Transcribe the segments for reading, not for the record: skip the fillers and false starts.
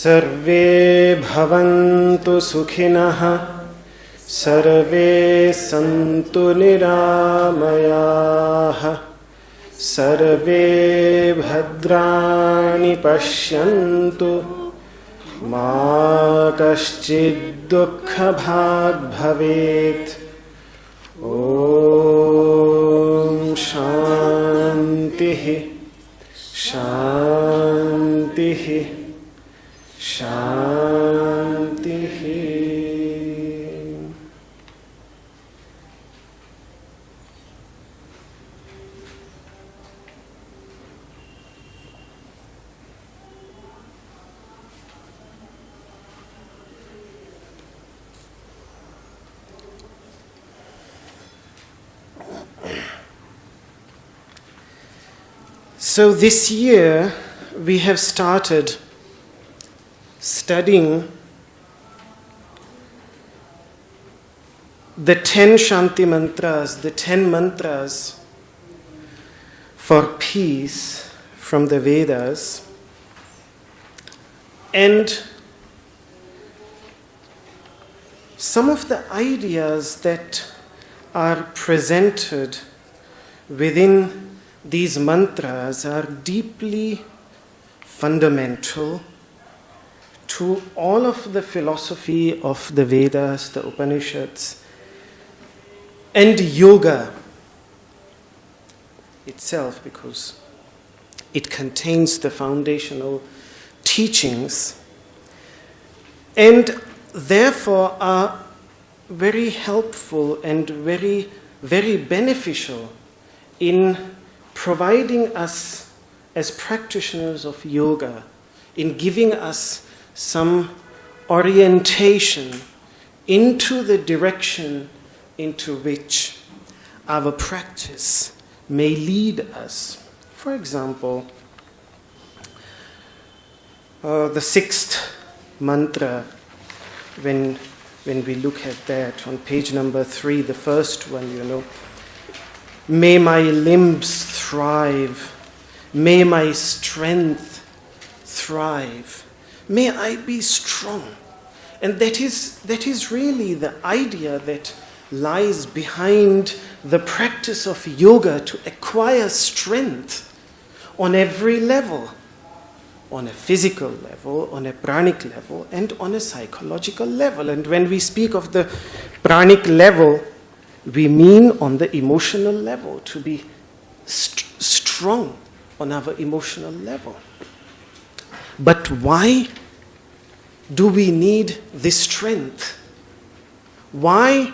सर्वे भवन्तु सुखिनः सर्वे सन्तु निरामयाः सर्वे भद्राणि पश्यन्तु मा कश्चित् दुःखभाग् भवेत्। ॐ शान्तिः शान्तिः शान्तिः। So this year we have started studying the 10 Shanti mantras, the 10 mantras for peace from the Vedas. And some of the ideas that are presented within these mantras are deeply fundamental to all of the philosophy of the Vedas, the Upanishads, and yoga itself, because it contains the foundational teachings, and therefore are very helpful and very, very beneficial in providing us as practitioners of yoga, in giving us some orientation into the direction into which our practice may lead us. For example, the 6th mantra, when we look at that on page number 3, the first one, may my limbs thrive, may my strength thrive, may I be strong. And that is really the idea that lies behind the practice of yoga, to acquire strength on every level, on a physical level, on a pranic level, and on a psychological level. And when we speak of the pranic level, we mean on the emotional level, to be strong on our emotional level. But why do we need this strength? Why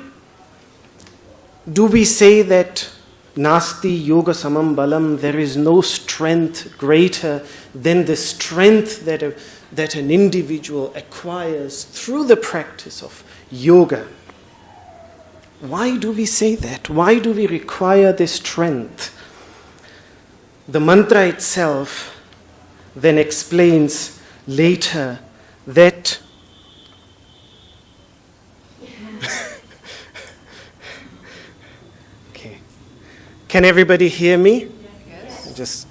do we say that nasti yoga samam balam, there is no strength greater than the strength that an individual acquires through the practice of yoga? Why do we say that? Why do we require this strength? The mantra itself then explains later that okay. Can everybody hear me? Yes. Just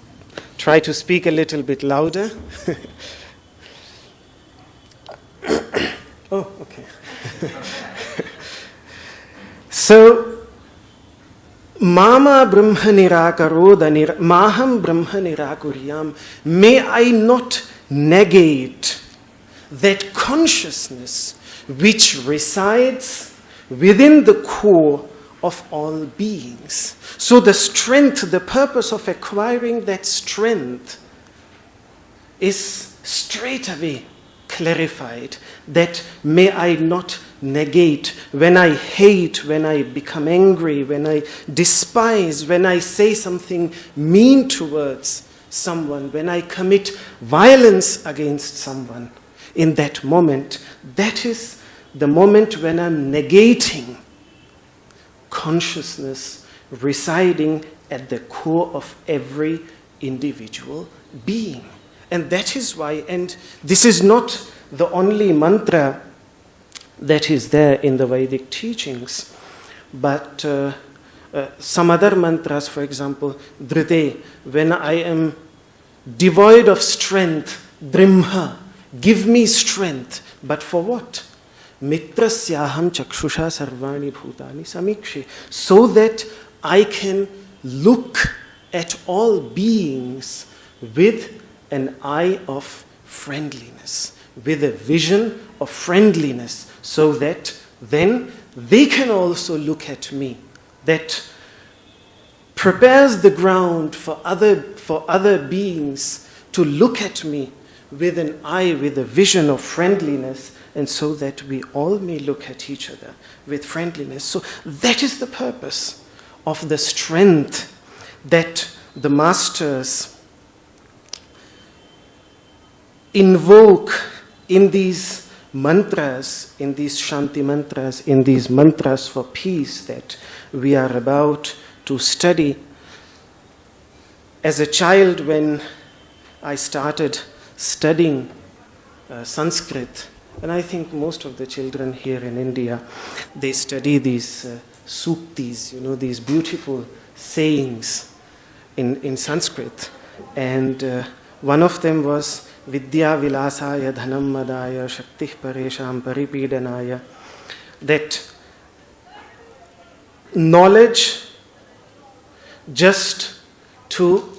try to speak a little bit louder. Oh, okay. So, Mama Brahma Nirakarodha Maham Brahma Nirakuryam. May I not negate that consciousness which resides within the core of all beings. So the strength, the purpose of acquiring that strength is straight away clarified, that may I not negate when I hate, when I become angry, when I despise, when I say something mean towards someone, when I commit violence against someone. In that moment, that is the moment when I'm negating consciousness residing at the core of every individual being. And that is why, and this is not the only mantra that is there in the Vedic teachings, but some other mantras, for example, Dhrite, when I am devoid of strength, Drimha, give me strength, but for what? Mitrasyaham chakshusha sarvani bhutani samikshi, so that I can look at all beings with an eye of friendliness, with a vision of friendliness, so that then they can also look at me. That prepares the ground for other beings to look at me with an eye, with a vision of friendliness, and so that we all may look at each other with friendliness. So that is the purpose of the strength that the masters invoke in these mantras, in these Shanti mantras, in these mantras for peace that we are about to study. As a child, when I started studying Sanskrit, and I think most of the children here in India, they study these suktis, these beautiful sayings in Sanskrit. And one of them was Vidya Vilasaya Dhanam Madaya Shaktih Paresham Paripidanaya, that knowledge just to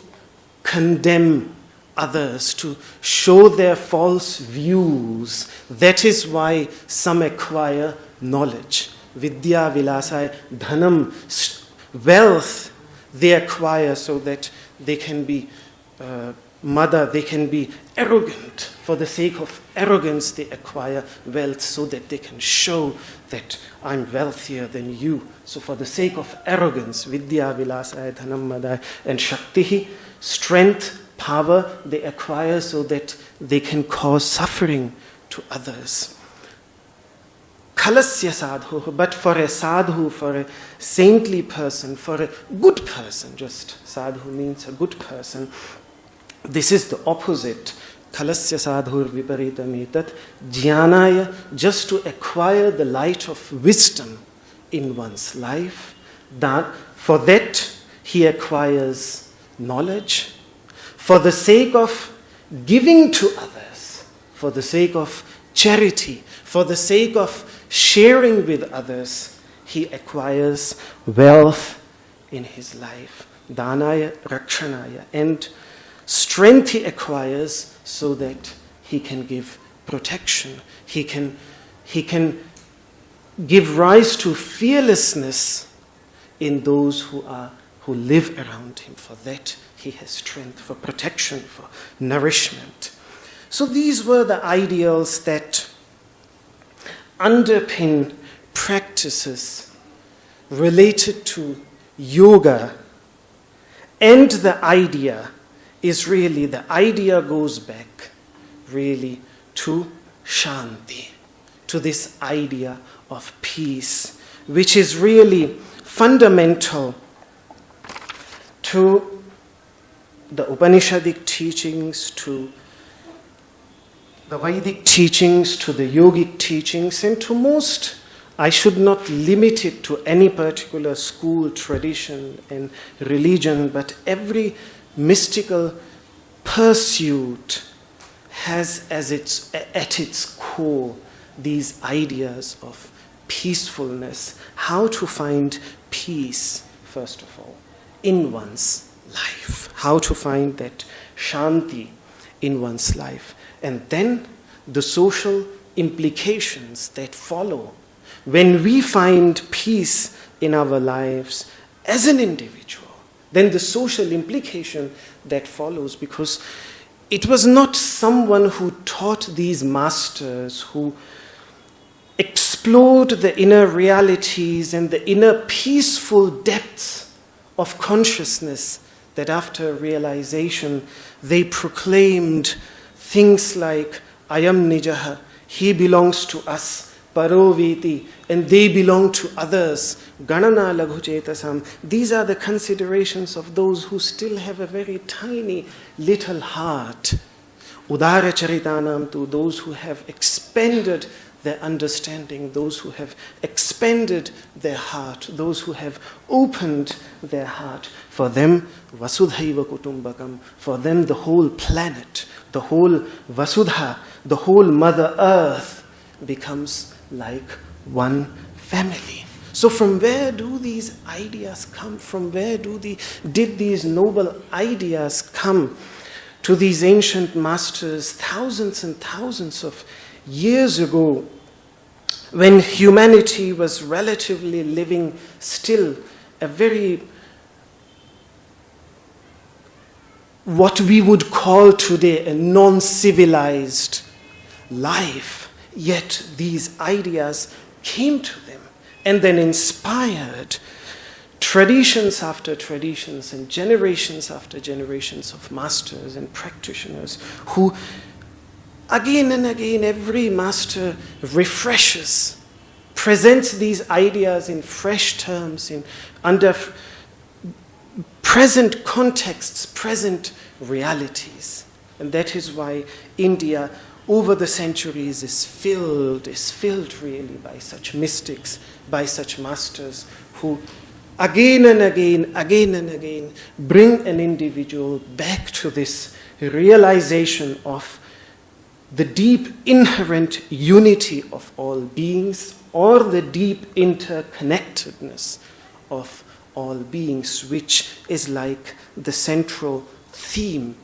condemn others, to show their false views. That is why some acquire knowledge. Vidya Vilasaya Dhanam, wealth they acquire so that they can be they can be arrogant. For the sake of arrogance, they acquire wealth so that they can show that I'm wealthier than you. So for the sake of arrogance, Vidya Vilasaya Dhanam Madaya, and Shaktihi, strength, power, they acquire so that they can cause suffering to others. Kalasya sadhu, but for a sadhu, for a saintly person, for a good person, just sadhu means a good person, this is the opposite. Kalasya sadhur viparitam etat jnanaya, just to acquire the light of wisdom in one's life. That for that he acquires knowledge. For the sake of giving to others, for the sake of charity, for the sake of sharing with others, he acquires wealth in his life. Danaya rakshanaya, and strength he acquires so that he can give protection. He can give rise to fearlessness in those who live around him. For that he has strength, for protection, for nourishment. So these were the ideals that underpin practices related to yoga. And the idea goes back really to Shanti, to this idea of peace, which is really fundamental to the Upanishadic teachings, to the Vedic teachings, to the yogic teachings, and to most. I should not limit it to any particular school, tradition, and religion, but every mystical pursuit has at its core these ideas of peacefulness, how to find peace, first of all, in one's life, how to find that Shanti in one's life, and then the social implications that follow. When we find peace in our lives as an individual, then the social implication that follows, because it was not someone who taught these masters, who explored the inner realities and the inner peaceful depths of consciousness, that after realization they proclaimed things like Ayam Nijaha, he belongs to us, Paroviti, and they belong to others, Ganana Laghuchetasam. These are the considerations of those who still have a very tiny little heart. Udara Charitanam, to those who have expanded their understanding, those who have expanded their heart, those who have opened their heart. For them, Vasudhaiva Kutumbakam, for them the whole planet, the whole Vasudha, the whole Mother Earth becomes like one family. So from where do these ideas come? From where did these noble ideas come to these ancient masters thousands and thousands of years ago, when humanity was relatively living still a very, what we would call today, a non-civilized life? Yet these ideas came to them and then inspired traditions after traditions and generations after generations of masters and practitioners who, again and again, every master refreshes, presents these ideas in fresh terms, under present contexts, present realities. And that is why India, over the centuries, is filled really by such mystics, by such masters who again and again bring an individual back to this realization of the deep inherent unity of all beings, or the deep interconnectedness of all beings, which is like the central theme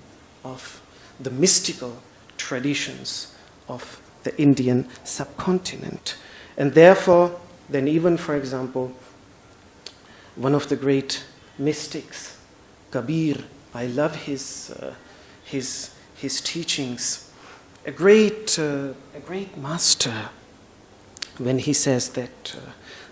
of the mystical traditions of the Indian subcontinent. And therefore, then even, for example, one of the great mystics, Kabir, I love his teachings. A great master, when he says that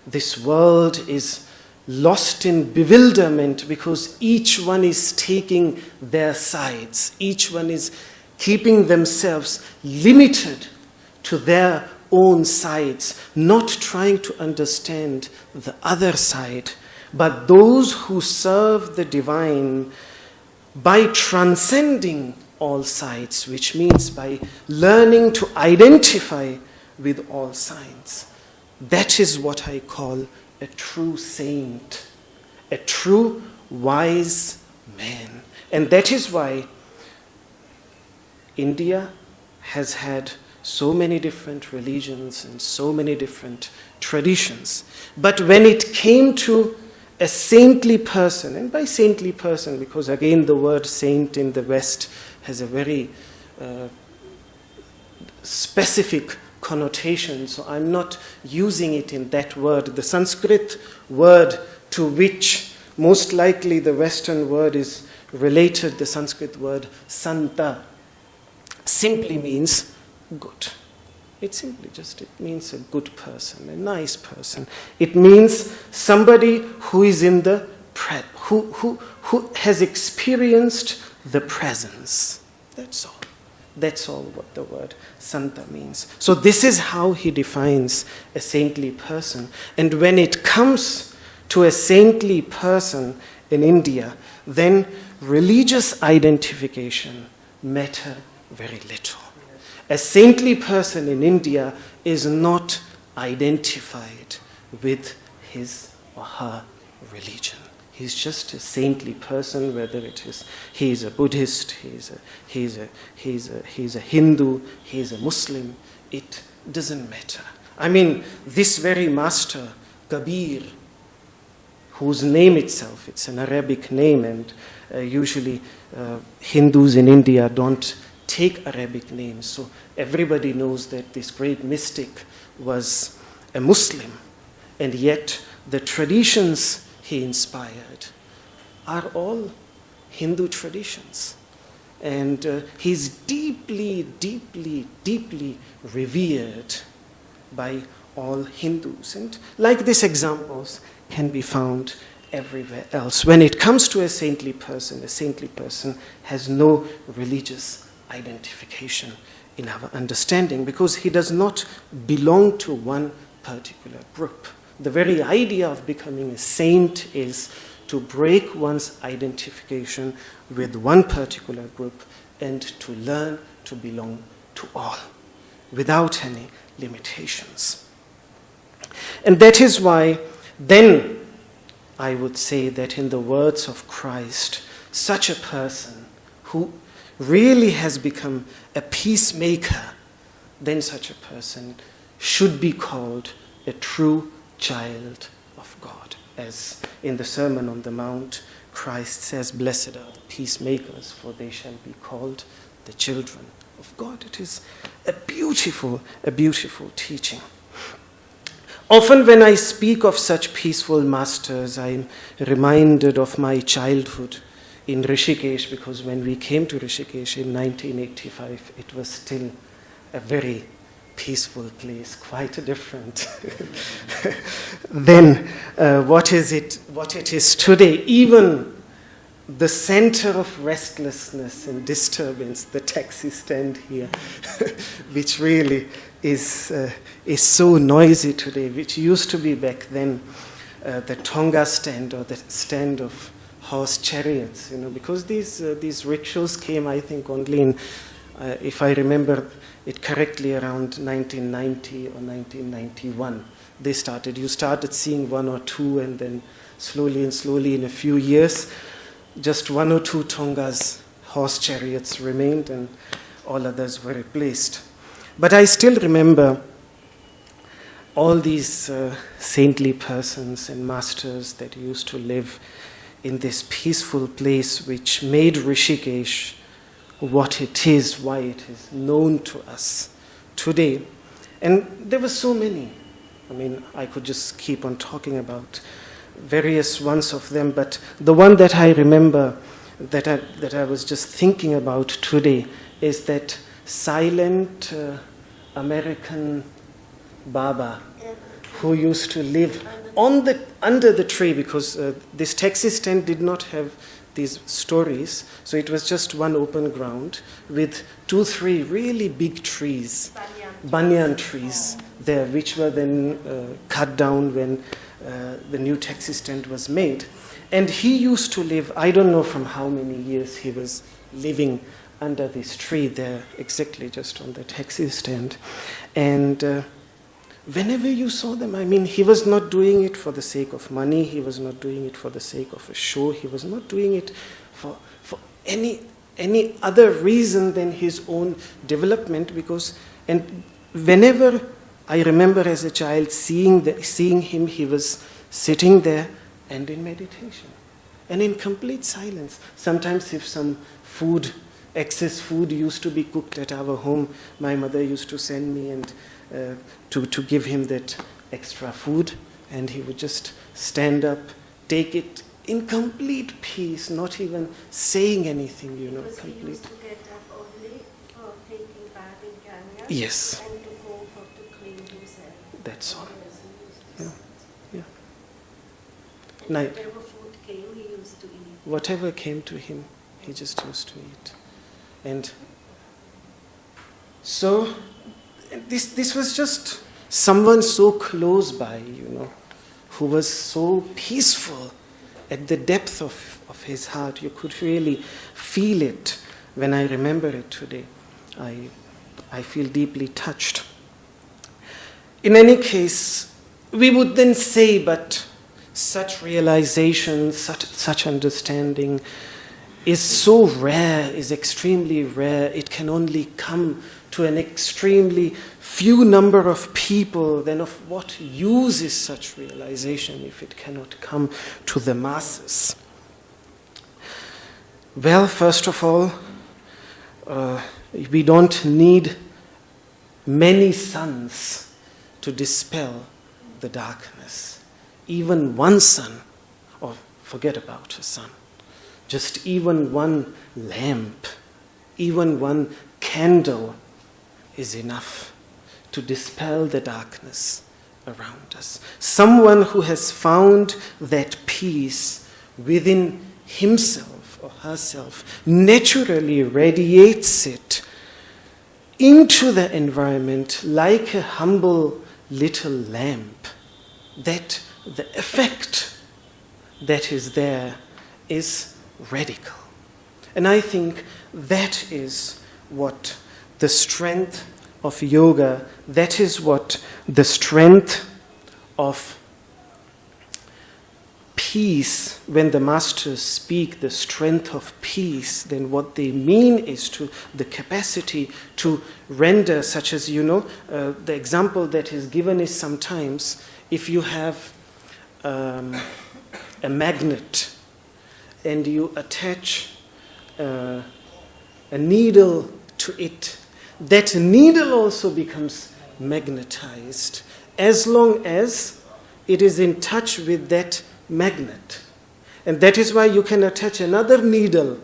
this world is lost in bewilderment because each one is taking their sides, each one is keeping themselves limited to their own sides, not trying to understand the other side. But those who serve the divine by transcending all sides, which means by learning to identify with all sides, that is what I call a true saint, a true wise man. And that is why India has had so many different religions and so many different traditions. But when it came to a saintly person, and by saintly person, because again the word saint in the West has a very specific connotation, so I'm not using it in that word. The Sanskrit word to which most likely the Western word is related, the Sanskrit word santa, simply means good. It means a good person, a nice person. It means somebody who is in the who has experienced the presence. That's all. That's all what the word santa means. So this is how he defines a saintly person. And when it comes to a saintly person in India, then religious identification matters very little. A saintly person in India is not identified with his or her religion. He's just a saintly person, whether it is he is a Buddhist, he's a Hindu, he's a Muslim. It doesn't matter. I mean, this very master, Kabir, whose name itself, it's an Arabic name, and usually Hindus in India don't take Arabic names. So everybody knows that this great mystic was a Muslim, and yet the traditions he inspired are all Hindu traditions. And he's deeply, deeply, deeply revered by all Hindus. And like these examples can be found everywhere else. When it comes to a saintly person has no religious identification in our understanding, because he does not belong to one particular group. The very idea of becoming a saint is to break one's identification with one particular group and to learn to belong to all without any limitations. And that is why then I would say that in the words of Christ, such a person who really has become a peacemaker, then such a person should be called a true child of God. As in the Sermon on the Mount, Christ says, "Blessed are the peacemakers, for they shall be called the children of God." It is a beautiful teaching. Often when I speak of such peaceful masters, I'm reminded of my childhood in Rishikesh, because when we came to Rishikesh in 1985, it was still a very peaceful place, quite different than what it is today. Even the center of restlessness and disturbance, the taxi stand here, which really is so noisy today, which used to be back then the Tonga stand, or the stand of horse chariots, because these rickshaws came, I think, only in, if I remember it correctly, around 1990 or 1991. You started seeing one or two, and then slowly in a few years, just one or two Tonga's horse chariots remained and all others were replaced. But I still remember all these saintly persons and masters that used to live in this peaceful place, which made Rishikesh what it is, why it is known to us today. And there were so many. I mean, I could just keep on talking about various ones of them, but the one that I remember that I was just thinking about today is that silent American Baba who used to live under the tree, because this taxi stand did not have these stories, so it was just one open ground with 2-3 really big trees, banyan trees there, which were then cut down when the new taxi stand was made. And he used to live, I don't know from how many years he was living under this tree there, exactly just on the taxi stand. And whenever you saw them, I mean, he was not doing it for the sake of money, he was not doing it for the sake of a show, he was not doing it for any other reason than his own development, because, and whenever I remember as a child seeing him, he was sitting there and in meditation and in complete silence. Sometimes if some excess food used to be cooked at our home, my mother used to send me and to give him that extra food, and he would just stand up, take it in complete peace, not even saying anything, Because complete. he used to get up only for taking bath in Kenya. Yes. And to go to clean himself. That's all. Yes, Yeah. And Night. whatever food came, he used to eat. Whatever came to him, he just used to eat. And so this was just someone so close by, who was so peaceful at the depth of his heart. You could really feel it. When I remember it today, I feel deeply touched. In any case, we would then say, but such realization, such understanding is so rare, is extremely rare. It can only come to an extremely few number of people. Then of what use is such realization if it cannot come to the masses? Well, first of all, we don't need many suns to dispel the darkness. even one sun, or forget about a sun, just even one lamp, even one candle is enough to dispel the darkness around us. Someone who has found that peace within himself or herself naturally radiates it into the environment like a humble little lamp, that the effect that is there is radical. And I think that is what the strength of yoga, that is what the strength of peace, when the masters speak the strength of peace, then what they mean is to the capacity to render, such as, the example that is given is sometimes if you have a magnet and you attach a needle to it, that needle also becomes magnetized as long as it is in touch with that magnet. And that is why you can attach another needle,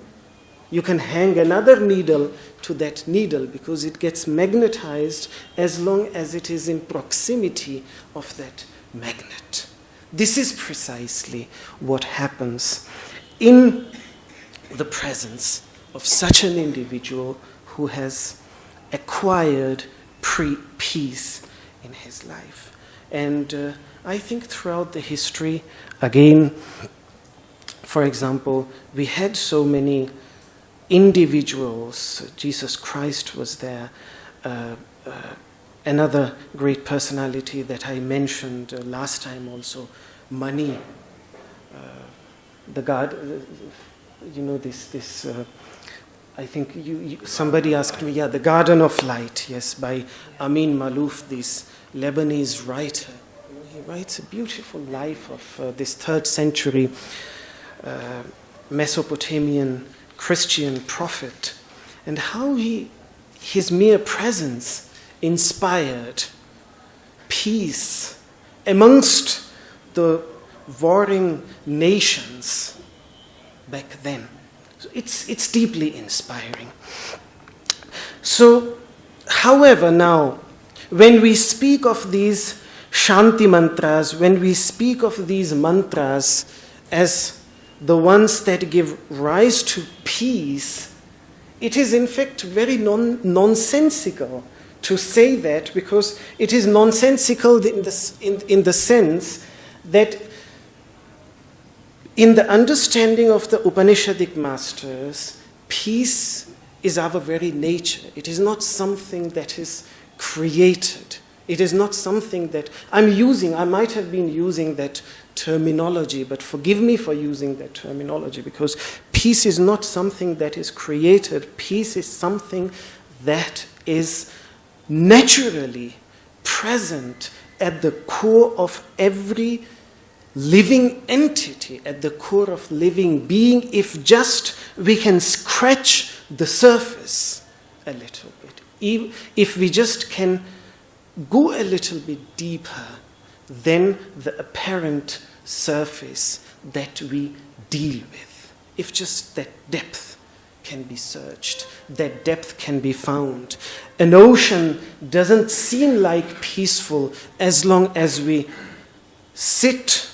you can hang another needle to that needle, because it gets magnetized as long as it is in proximity of that magnet. This is precisely what happens in the presence of such an individual who has acquired peace in his life. And I think throughout the history, again, for example, we had so many individuals. Jesus Christ was there. Another great personality that I mentioned last time also, Mani, the God, I think somebody asked me, the Garden of Light, yes, by Amin Malouf, this Lebanese writer. He writes a beautiful life of this 3rd century Mesopotamian Christian prophet, and how his mere presence inspired peace amongst the warring nations back then. So it's deeply inspiring. So, however, now, when we speak of these Shanti mantras, when we speak of these mantras as the ones that give rise to peace, it is in fact very nonsensical to say that, because it is nonsensical in the sense that in the understanding of the Upanishadic masters, peace is our very nature. It is not something that is created. It is not something that I might have been using that terminology, but forgive me for using that terminology, because peace is not something that is created. Peace is something that is naturally present at the core of every living entity, at the core of living being, if just we can scratch the surface a little bit. If we just can go a little bit deeper than the apparent surface that we deal with. If just that depth can be searched, that depth can be found. An ocean doesn't seem like peaceful as long as we sit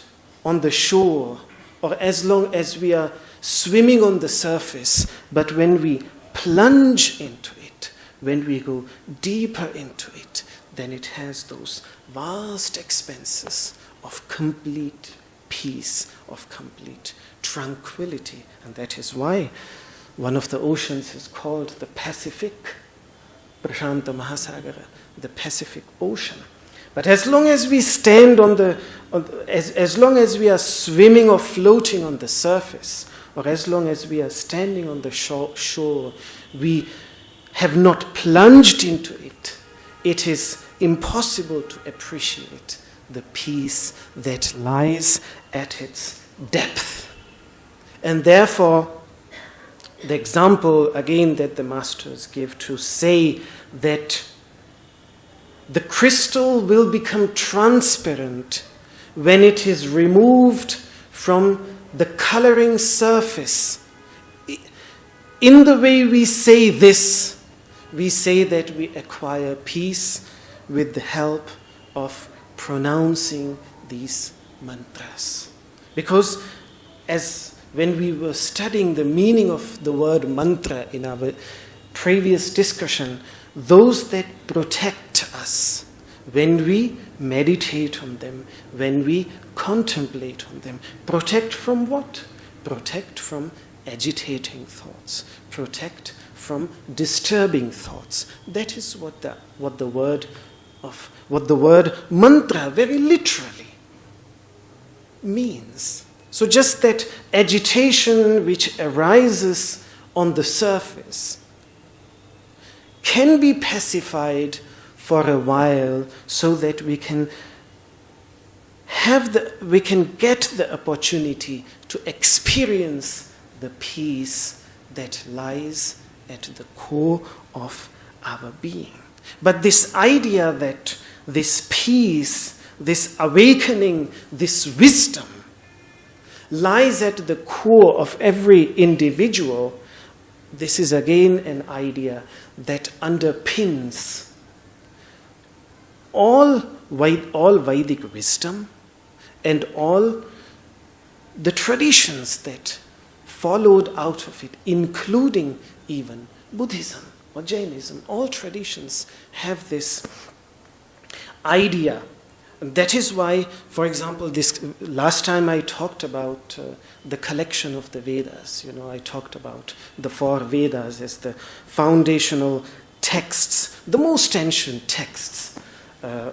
on the shore or as long as we are swimming on the surface. But when we plunge into it, when we go deeper into it, then it has those vast expanses of complete peace, of complete tranquility. And that is why one of the oceans is called the Pacific, Prashanta Mahasagara, the Pacific Ocean. But as long as we stand as long as we are swimming or floating on the surface, or as long as we are standing on the shore, we have not plunged into it. It is impossible to appreciate the peace that lies at its depth. And therefore, the example again that the masters give to say that the crystal will become transparent when it is removed from the coloring surface. In the way we say this, we say that we acquire peace with the help of pronouncing these mantras. Because as when we were studying the meaning of the word mantra in our previous discussion, those that protect us when we meditate on them, when we contemplate on them, protect from what? Protect from agitating thoughts, protect from disturbing thoughts. That is what the word mantra very literally means. So just that agitation which arises on the surface can be pacified for a while so that we can get the opportunity to experience the peace that lies at the core of our being. But this idea that this peace, this awakening, this wisdom lies at the core of every individual, this is again an idea that underpins all Vedic wisdom and all the traditions that followed out of it, including even Buddhism or Jainism. All traditions have this idea. That is why, for example, this last time I talked about the collection of the Vedas. I talked about the 4 Vedas as the foundational texts, the most ancient texts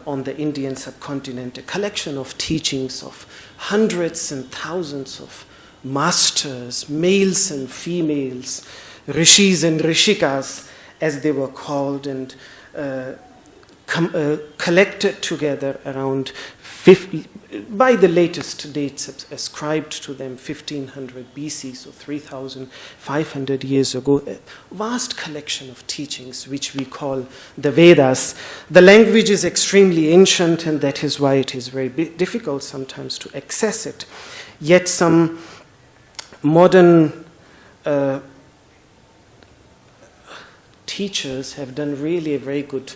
on the Indian subcontinent, a collection of teachings of hundreds and thousands of masters, males and females, rishis and rishikas, as they were called, and collected together around 50, by the latest dates ascribed to them 1500 BC, so 3,500 years ago, a vast collection of teachings which we call the Vedas. The language is extremely ancient, and that is why it is very difficult sometimes to access it. Yet some modern teachers have done really a very good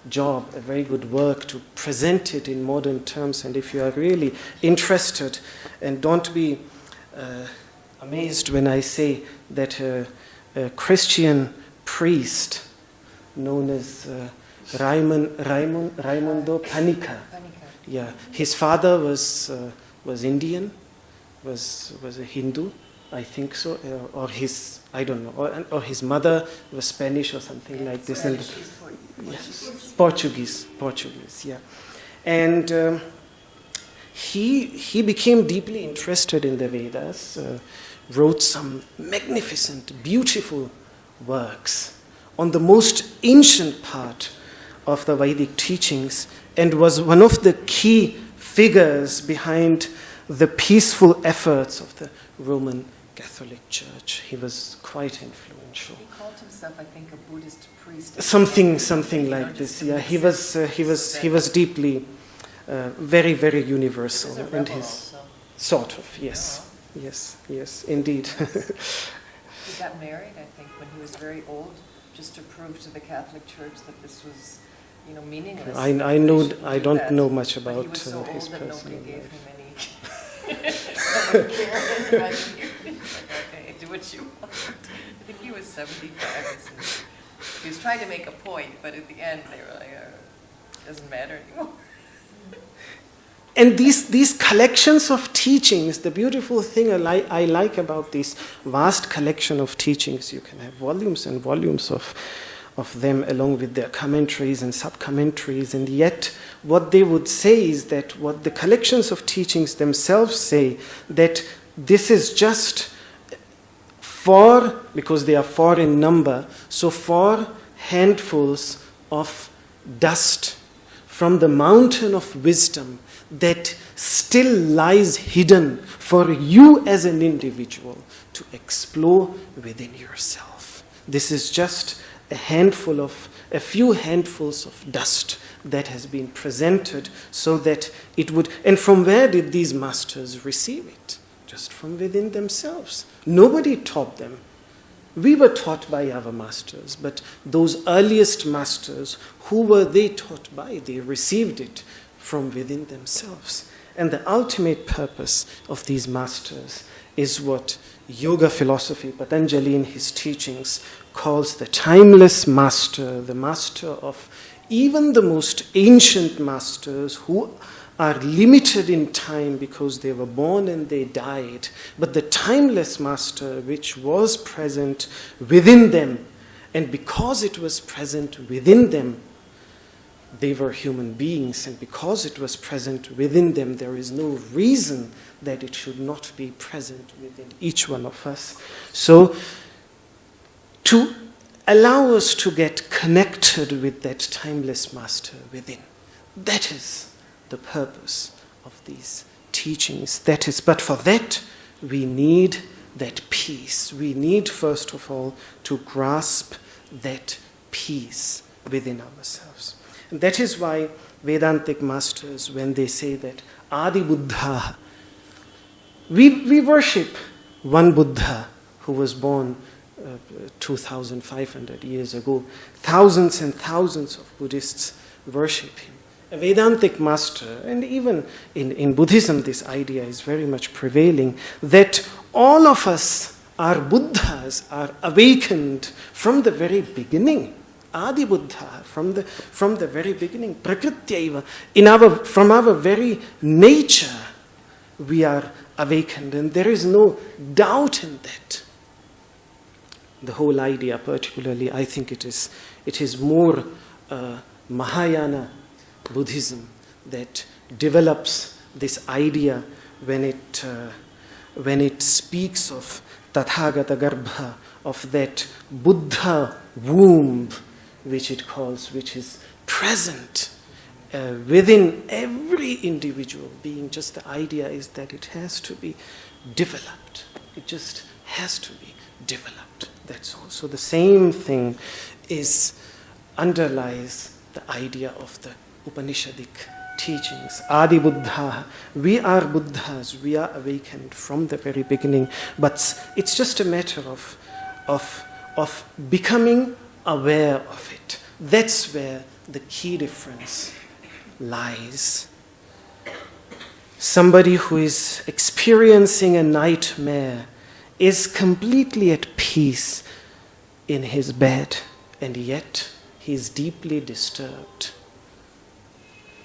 job, a very good work to present it in modern terms. And if you are really interested, and don't be amazed when I say that a Christian priest known as Raimundo Panica, yeah, his father was Indian, was a Hindu, I think so, or his, I don't know, or his mother was Spanish or something like this. And yes, Portuguese, yeah. And he became deeply interested in the Vedas, wrote some magnificent, beautiful works on the most ancient part of the Vedic teachings, and was one of the key figures behind the peaceful efforts of the Roman Catholic Church. He was quite influential. He called himself, I think, a Buddhist priest. Something like this. Yeah, he was deeply, very, very universal, and his also. Sort of, yes, indeed. He got married, I think, when he was very old, just to prove to the Catholic Church that this was, meaningless. I don't know much about he was so his old that personal nobody gave life. him any. Okay, do what you want. I think he was 75. He was trying to make a point, but at the end they were like, it doesn't matter anymore. And these collections of teachings, the beautiful thing I like about this vast collection of teachings, you can have volumes and volumes of them along with their commentaries and sub-commentaries, and yet what they would say is that what the collections of themselves say, that this is just because they are 4 in number, so 4 handfuls of dust from the mountain of wisdom that still lies hidden for you as an individual to explore within yourself. This is just a few handfuls of dust that has been presented so that it would. And from where did these masters receive it? Just from within themselves. Nobody taught them. We were taught by our masters, but those earliest masters, who were they taught by? They received it from within themselves. And the ultimate purpose of these masters is what yoga philosophy, Patanjali in his teachings, calls the timeless master, the master of even the most ancient masters who are limited in time because they were born and they died. But the timeless master which was present within them, and because it was present within them, they were human beings, and because it was present within them, there is no reason that it should not be present within each one of us. So, to allow us to get connected with that timeless master within, that is the purpose of these teachings. But for that, we need that peace. We need, first of all, to grasp that peace within ourselves. And that is why Vedantic masters, when they say that Adi Buddha, we worship one Buddha who was born 2,500 years ago. Thousands and thousands of Buddhists worship him. A Vedantic master, and even in Buddhism this idea is very much prevailing, that all of us are Buddhas, are awakened from the very beginning. Adi Buddha, from the very beginning, Prakrityaiva, from our very nature, we are awakened, and there is no doubt in that. The whole idea, particularly, I think it is more Mahayana Buddhism that develops this idea when it speaks of Tathagata Garbha, of that Buddha womb, which it calls, which is present within every individual being. Just the idea is that it has to be developed. It just has to be developed. That's all. So the same thing underlies the idea of the Upanishadic teachings. Adi Buddha. We are Buddhas. We are awakened from the very beginning. But it's just a matter of becoming aware of it. That's where the key difference lies. Somebody who is experiencing a nightmare is completely at peace in his bed, and yet he is deeply disturbed.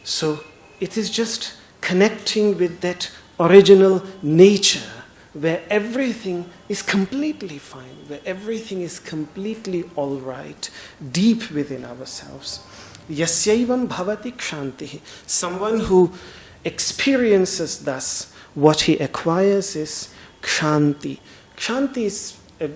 So it is just connecting with that original nature where everything is completely fine, where everything is completely all right, deep within ourselves. Yasyaivam bhavati kshanti. Someone who experiences thus, what he acquires is kshanti. Kshanti is a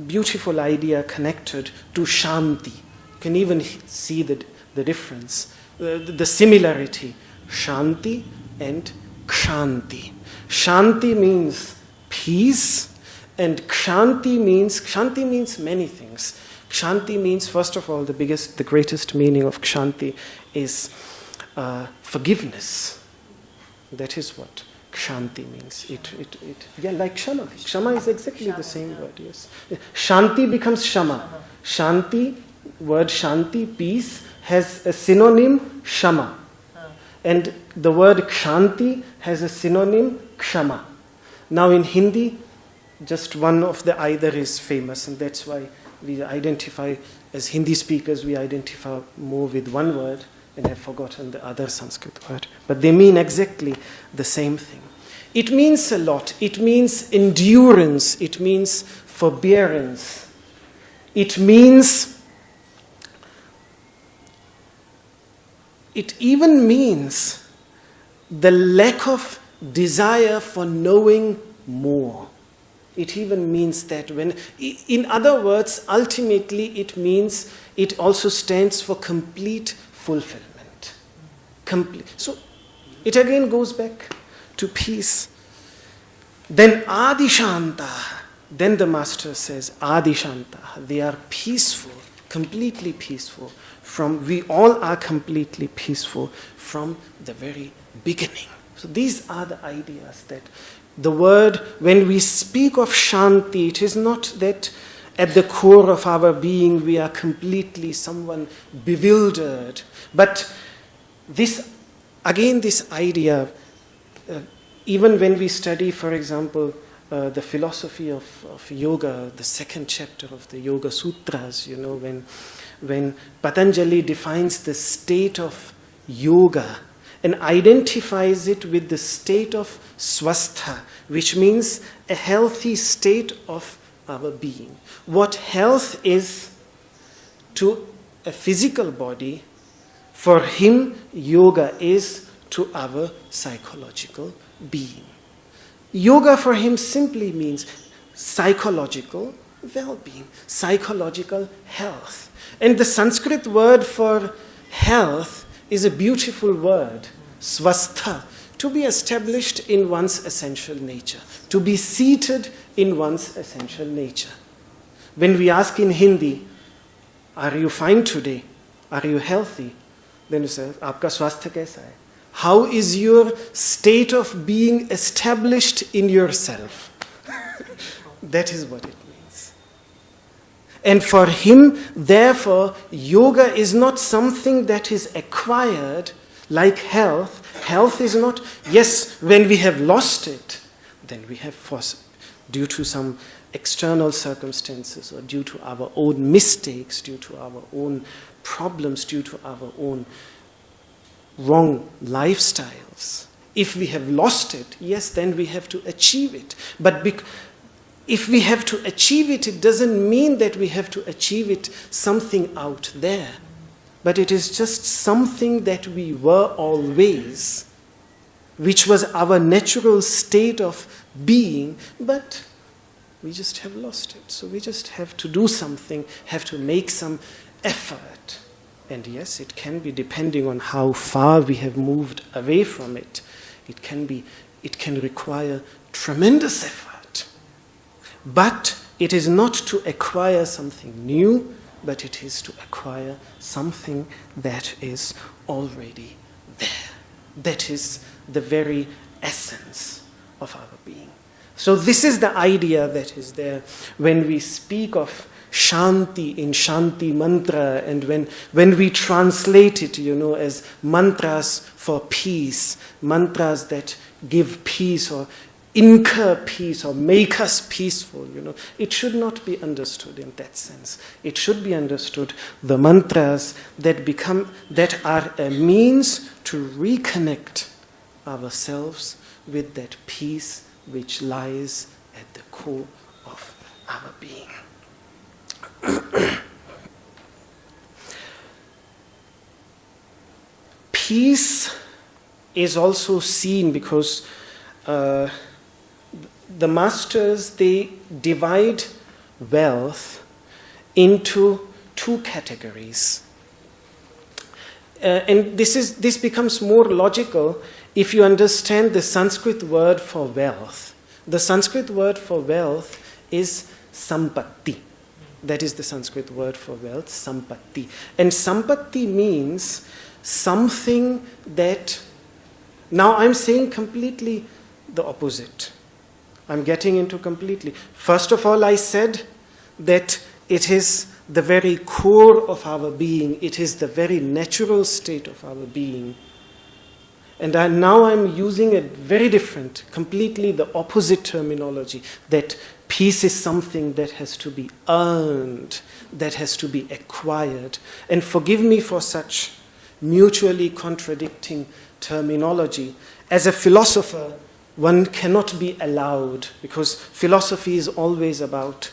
beautiful idea connected to Shanti. You can even see the difference, the similarity. Shanti and Kshanti. Shanti means peace, and Kshanti means many things. Kshanti means, first of all, the greatest meaning of Kshanti is forgiveness. That is what Kshanti means. Like Shama. Shama is exactly the same word, yes. Shanti becomes Shama. Shanti, word Shanti, peace, has a synonym, Shama. And the word Kshanti has a synonym, Kshama. Now in Hindi, just one of the either is famous, and that's why we identify, as Hindi speakers, we identify more with one word and have forgotten the other Sanskrit word. But they mean exactly the same thing. It means a lot. It means endurance. It means forbearance. It even means the lack of desire for knowing more. It even means that in other words, ultimately it also stands for complete fulfillment. Complete. So it again goes back to peace. Then Adi Shanta. Then the master says, Adi Shanta. They are peaceful, completely peaceful. We all are completely peaceful from the very beginning. So these are the ideas that the word, when we speak of Shanti, it is not that at the core of our being we are completely someone bewildered. But this idea, even when we study, for example, the philosophy of yoga, the second chapter of the Yoga Sutras, when Patanjali defines the state of yoga and identifies it with the state of swastha, which means a healthy state of our being. What health is to a physical body, for him, yoga is to our psychological being. Yoga for him simply means psychological well-being, psychological health. And the Sanskrit word for health is a beautiful word, swastha, to be established in one's essential nature, to be seated in one's essential nature. When we ask in Hindi, are you fine today? Are you healthy? Then you say, aapka swastha kaisa hai? How is your state of being established in yourself? That is what it means. And for him, therefore, yoga is not something that is acquired like health. Health is not, yes, when we have lost it, then we have, due to some external circumstances or due to our own mistakes, due to our own problems, due to our own wrong lifestyles. If we have lost it, yes, then we have to achieve it. But if we have to achieve it, it doesn't mean that we have to achieve it something out there. But it is just something that we were always, which was our natural state of being, but we just have lost it. So we just have to do something, have to make some effort. And yes, it can be depending on how far we have moved away from it. It can require tremendous effort. But it is not to acquire something new, but it is to acquire something that is already there. That is the very essence of our being. So this is the idea that is there when we speak of Shanti in Shanti mantra, and when we translate it, as mantras for peace, mantras that give peace or incur peace or make us peaceful, it should not be understood in that sense. It should be understood the mantras that are a means to reconnect ourselves with that peace which lies at the core of our being. Peace is also seen because the masters, they divide wealth into two categories. And this becomes more logical if you understand the Sanskrit word for wealth. The Sanskrit word for wealth is sampatti. That is the Sanskrit word for wealth, sampatti. And sampatti means something that, now I'm saying completely the opposite. I'm getting into completely. First of all, I said that it is the very core of our being. It is the very natural state of our being. And now I'm using a very different, completely the opposite terminology, that peace is something that has to be earned, that has to be acquired. And forgive me for such mutually contradicting terminology. As a philosopher, one cannot be allowed, because philosophy is always about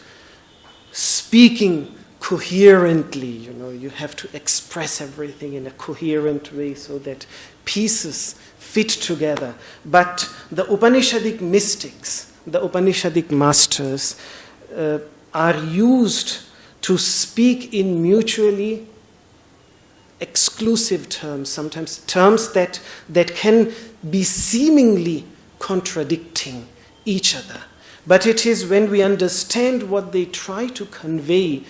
speaking coherently. You have to express everything in a coherent way so that pieces fit together. But the Upanishadic mystics, the Upanishadic masters are used to speak in mutually exclusive terms, sometimes terms that can be seemingly contradicting each other. But it is when we understand what they try to convey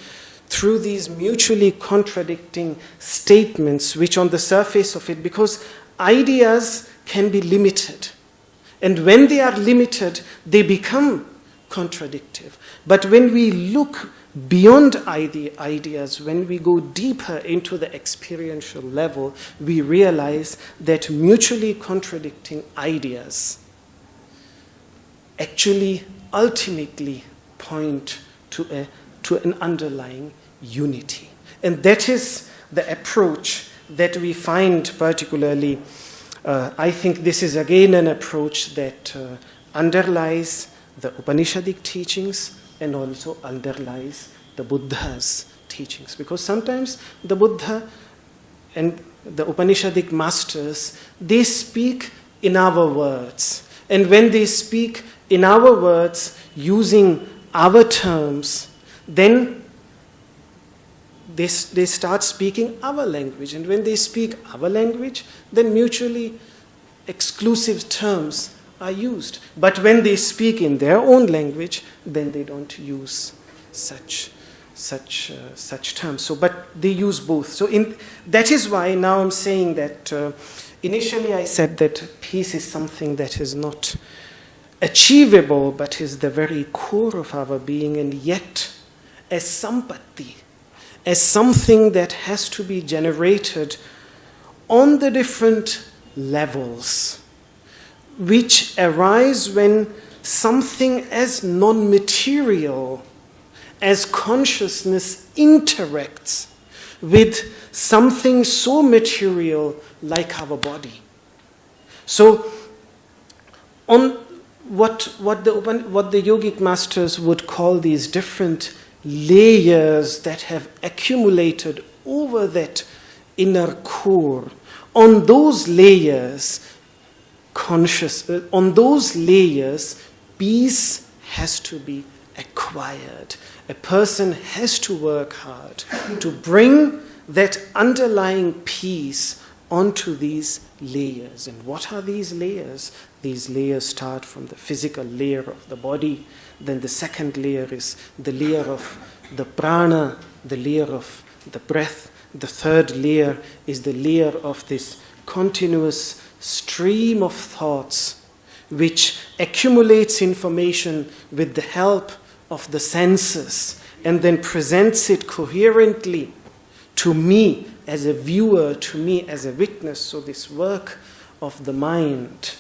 through these mutually contradicting statements, which on the surface of it, because ideas can be limited. And when they are limited, they become contradictive. But when we look beyond ideas, when we go deeper into the experiential level, we realize that mutually contradicting ideas actually ultimately point to an underlying unity. And that is the approach that we find particularly. I think this is again an approach that underlies the Upanishadic teachings and also underlies the Buddha's teachings. Because sometimes the Buddha and the Upanishadic masters, they speak in our words. And when they speak in our words, using our terms, then they start speaking our language. And when they speak our language, then mutually exclusive terms are used. But when they speak in their own language, then they don't use such terms. So, but they use both. So that is why now I'm saying that initially I said that peace is something that is not achievable, but is the very core of our being, and yet as sampatti, as something that has to be generated on the different levels, which arise when something as non-material as consciousness interacts with something so material like our body. So, on what the yogic masters would call these different layers that have accumulated over that inner core, on those layers, peace has to be acquired. A person has to work hard to bring that underlying peace onto these layers. And what are these layers? These layers start from the physical layer of the body. Then the second layer is the layer of the prana, the layer of the breath. The third layer is the layer of this continuous stream of thoughts which accumulates information with the help of the senses and then presents it coherently to me as a viewer, to me as a witness. So this work of the mind,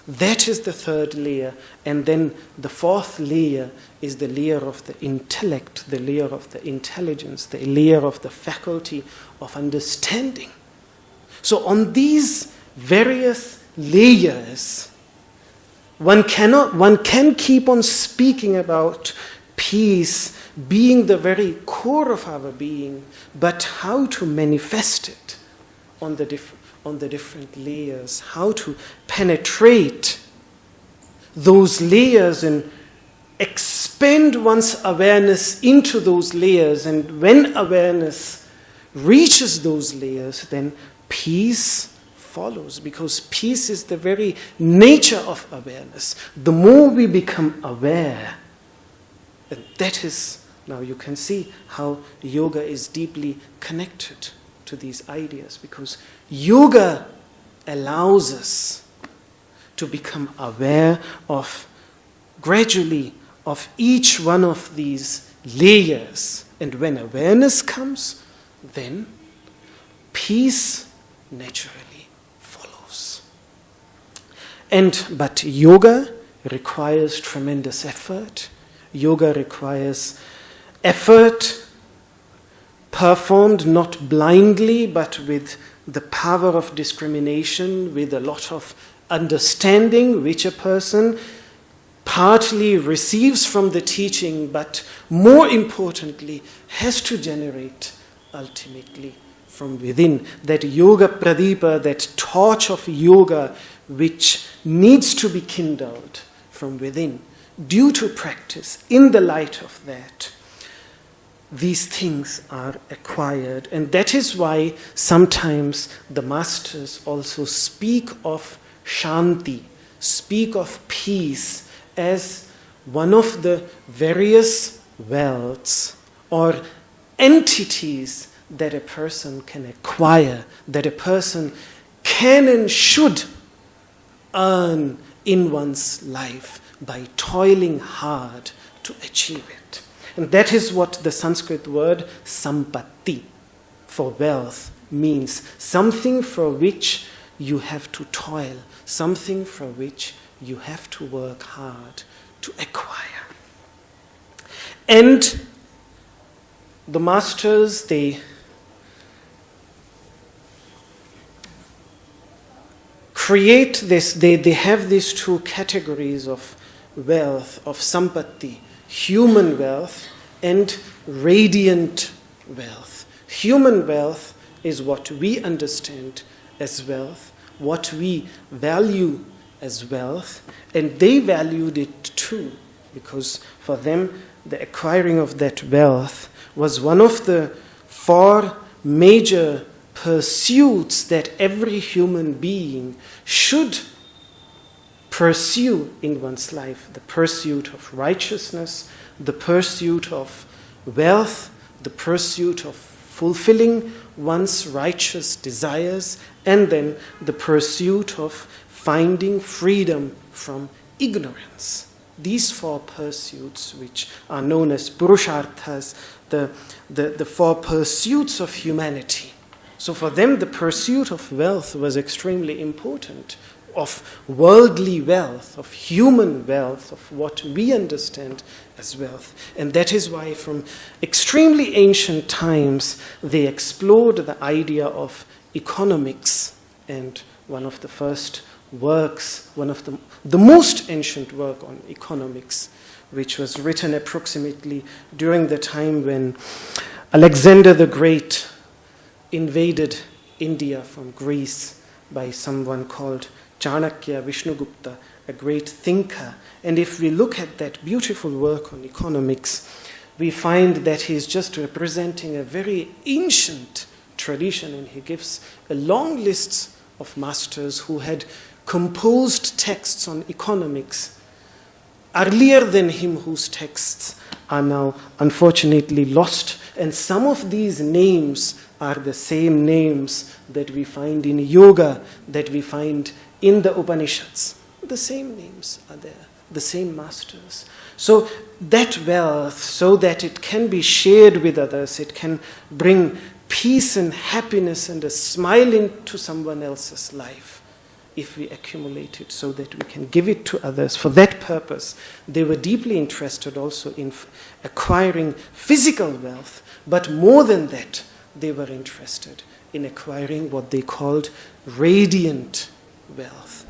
that is the third layer. And then the fourth layer is the layer of the intellect, the layer of the intelligence, the layer of the faculty of understanding. So on these various layers, one can keep on speaking about peace being the very core of our being, but how to manifest it on the different layers, how to penetrate those layers and expand one's awareness into those layers. And when awareness reaches those layers, then peace follows, because peace is the very nature of awareness. The more we become aware, and that is, now you can see how yoga is deeply connected to these ideas, because yoga allows us to become aware of, gradually, of each one of these layers. And when awareness comes, then peace naturally follows. But yoga requires tremendous effort. Yoga requires effort performed not blindly, but with the power of discrimination, with a lot of understanding, which a person partly receives from the teaching, but more importantly, has to generate ultimately from within. That yoga pradipa, that torch of yoga, which needs to be kindled from within, due to practice. In the light of that, these things are acquired. And that is why sometimes the masters also speak of Shanti, speak of peace as one of the various wealths, or entities that a person can acquire, that a person can and should earn in one's life by toiling hard to achieve it. And that is what the Sanskrit word sampatti for wealth means. Something for which you have to toil, something for which you have to work hard to acquire. And the masters, they create this, they have these two categories of wealth, of sampatti, human wealth and radiant wealth. Human wealth is what we understand as wealth, what we value as wealth, and they valued it too, because for them the acquiring of that wealth was one of the 4 major pursuits that every human being should pursue in one's life. The pursuit of righteousness, the pursuit of wealth, the pursuit of fulfilling one's righteous desires, and then the pursuit of finding freedom from ignorance. These 4 pursuits, which are known as purusharthas, the 4 pursuits of humanity. So for them, the pursuit of wealth was extremely important, of worldly wealth, of human wealth, of what we understand as wealth. And that is why from extremely ancient times, they explored the idea of economics. And one of the first works, one of the most ancient work on economics, which was written approximately during the time when Alexander the Great invaded India from Greece by someone called Chanakya Vishnugupta, a great thinker. And if we look at that beautiful work on economics, we find that he is just representing a very ancient tradition, and he gives a long list of masters who had composed texts on economics earlier than him, whose texts are now unfortunately lost. And some of these names are the same names that we find in yoga, that we find in the Upanishads. The same names are there, the same masters. So that wealth, so that it can be shared with others, it can bring peace and happiness and a smile into someone else's life, if we accumulate it so that we can give it to others. For that purpose, they were deeply interested also in acquiring physical wealth, but more than that, they were interested in acquiring what they called radiant wealth.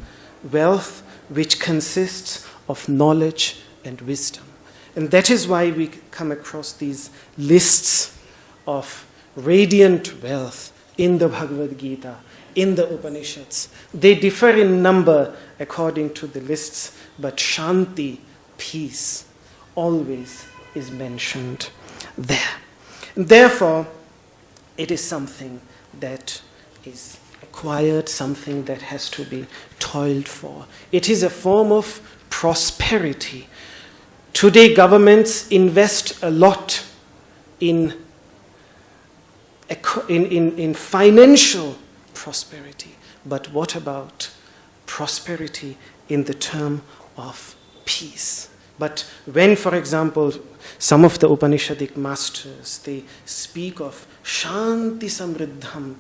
Wealth which consists of knowledge and wisdom. And that is why we come across these lists of radiant wealth in the Bhagavad Gita, in the Upanishads. They differ in number according to the lists, but Shanti, peace, always is mentioned there. Therefore, it is something that is acquired, something that has to be toiled for. It is a form of prosperity. Today, governments invest a lot in financial prosperity. But what about prosperity in the term of peace? But when, for example, some of the Upanishadic masters, they speak of Shanti Samriddham,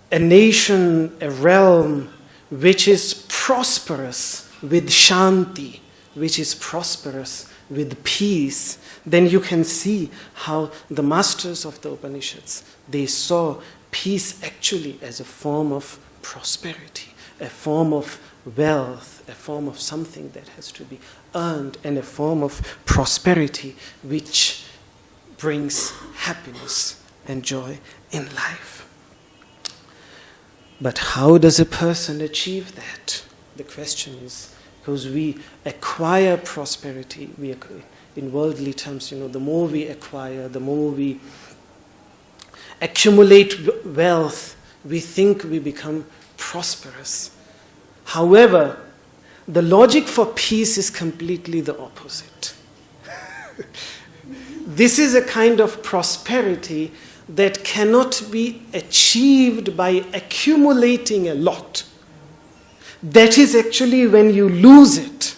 a nation, a realm which is prosperous with Shanti, which is prosperous with peace, then you can see how the masters of the Upanishads, they saw peace actually as a form of prosperity, a form of wealth, a form of something that has to be earned, and a form of prosperity which brings happiness and joy in life. But how does a person achieve that? The question is, because we acquire prosperity, in worldly terms, the more we acquire, the more we accumulate wealth, we think we become prosperous. However, the logic for peace is completely the opposite. This is a kind of prosperity that cannot be achieved by accumulating a lot. That is actually when you lose it.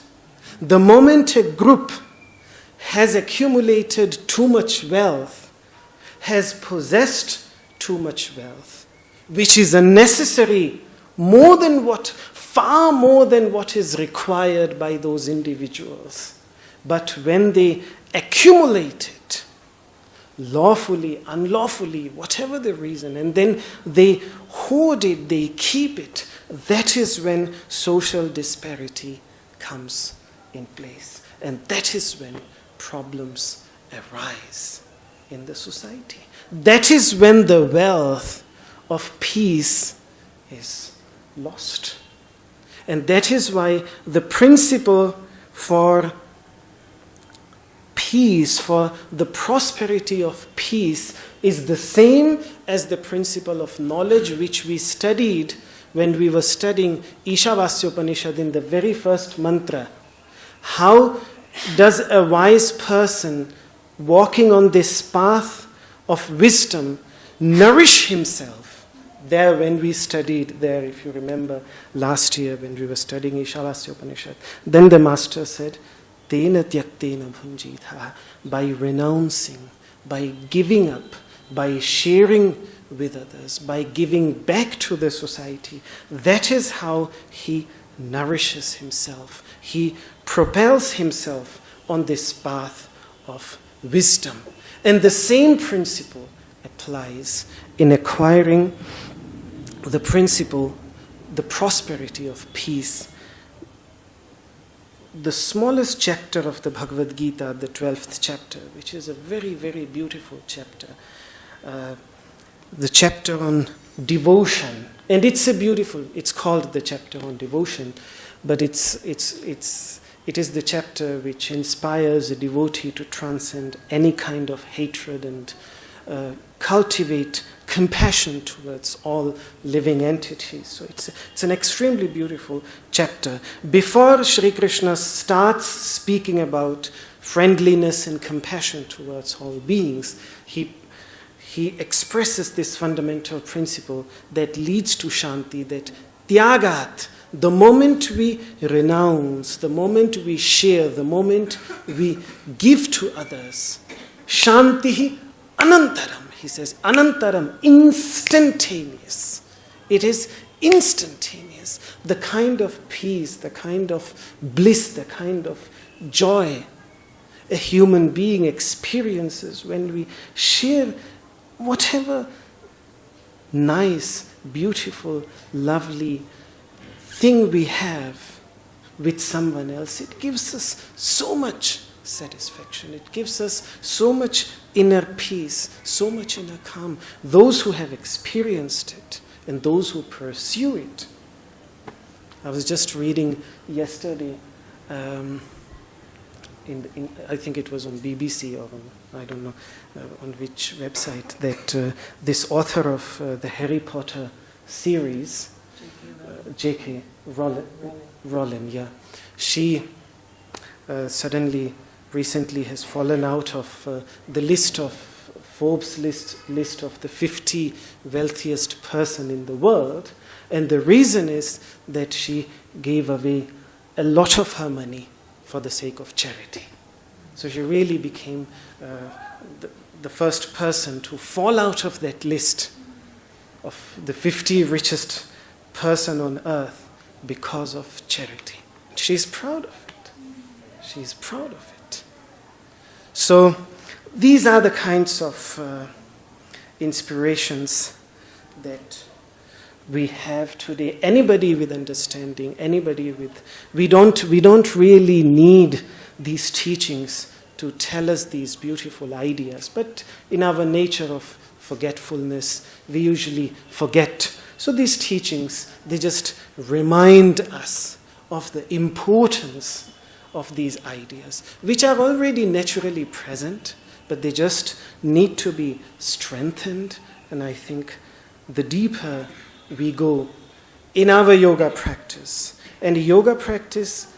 The moment a group has accumulated too much wealth, has possessed too much wealth, which is unnecessary, far more than what is required by those individuals. But when they accumulate it, lawfully, unlawfully, whatever the reason, and then they hoard it, they keep it, that is when social disparity comes in place. And that is when problems arise in the society. That is when the wealth of peace is lost. And that is why the principle for peace, for the prosperity of peace, is the same as the principle of knowledge which we studied when we were studying Ishavasya Upanishad in the very first mantra. How does a wise person walking on this path of wisdom nourish himself? There, when we studied there, if you remember last year when we were studying Ishavasya Upanishad, then the master said, Tena tyaktena bhunjitha, by renouncing, by giving up, by sharing with others, by giving back to the society. That is how he nourishes himself. He propels himself on this path of wisdom. And the same principle applies in acquiring the principle, the prosperity of peace. The smallest chapter of the Bhagavad Gita, the 12th chapter, which is a very, very beautiful chapter, the chapter on devotion. And it's called the chapter on devotion, but it is the chapter which inspires a devotee to transcend any kind of hatred and cultivate compassion towards all living entities. So it's an extremely beautiful chapter. Before Sri Krishna starts speaking about friendliness and compassion towards all beings, he expresses this fundamental principle that leads to Shanti, that Tyagat, the moment we renounce, the moment we share, the moment we give to others, Shanti Anantaram. He says, Anantaram, instantaneous. It is instantaneous. The kind of peace, the kind of bliss, the kind of joy a human being experiences when we share whatever nice, beautiful, lovely thing we have with someone else. It gives us so much satisfaction. It gives us so much inner peace, so much inner calm. Those who have experienced it and those who pursue it. I was just reading yesterday, I think it was on BBC or on, I don't know on which website, that this author of the Harry Potter series, J.K. Rowling, yeah, she suddenly recently has fallen out of the list of Forbes list of the 50 wealthiest person in the world, and the reason is that she gave away a lot of her money for the sake of charity. So she really became the first person to fall out of that list of the 50 richest person on earth because of charity. She's proud of it. She's proud of it. So these are the kinds of inspirations that we have today. Anybody with understanding, we don't really need these teachings to tell us these beautiful ideas. But in our nature of forgetfulness, we usually forget. So these teachings, they just remind us of the importance of these ideas, which are already naturally present, but they just need to be strengthened. And I think the deeper we go in our yoga practice, and yoga practice,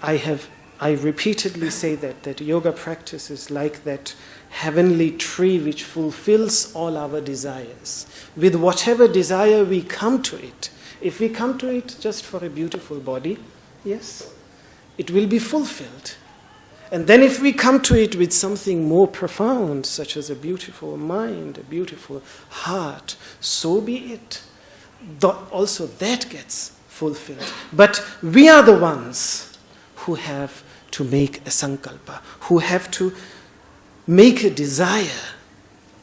I have I repeatedly say that yoga practice is like that heavenly tree which fulfills all our desires. With whatever desire we come to it. If we come to it just for a beautiful body, yes, it will be fulfilled. And then if we come to it with something more profound, such as a beautiful mind, a beautiful heart, so be it. Also that gets fulfilled. But we are the ones who have to make a sankalpa, who have to make a desire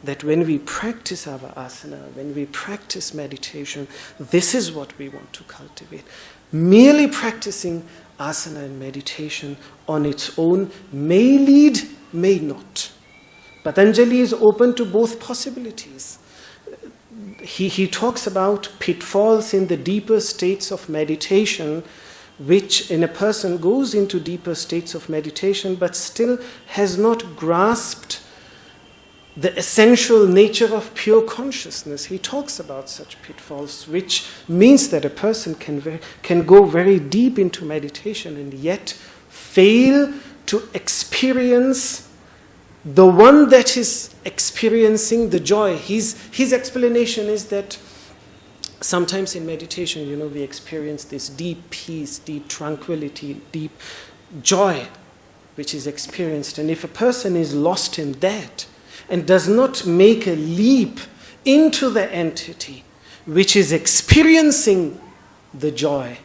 that when we practice our asana, when we practice meditation, this is what we want to cultivate. Merely practicing asana and meditation on its own may lead, may not. Patanjali is open to both possibilities. He talks about pitfalls in the deeper states of meditation, which in a person goes into deeper states of meditation but still has not grasped the essential nature of pure consciousness. He talks about such pitfalls, which means that a person can go very deep into meditation and yet fail to experience the one that is experiencing the joy. His explanation is that sometimes in meditation, we experience this deep peace, deep tranquility, deep joy, which is experienced. And if a person is lost in that and does not make a leap into the entity which is experiencing the joy,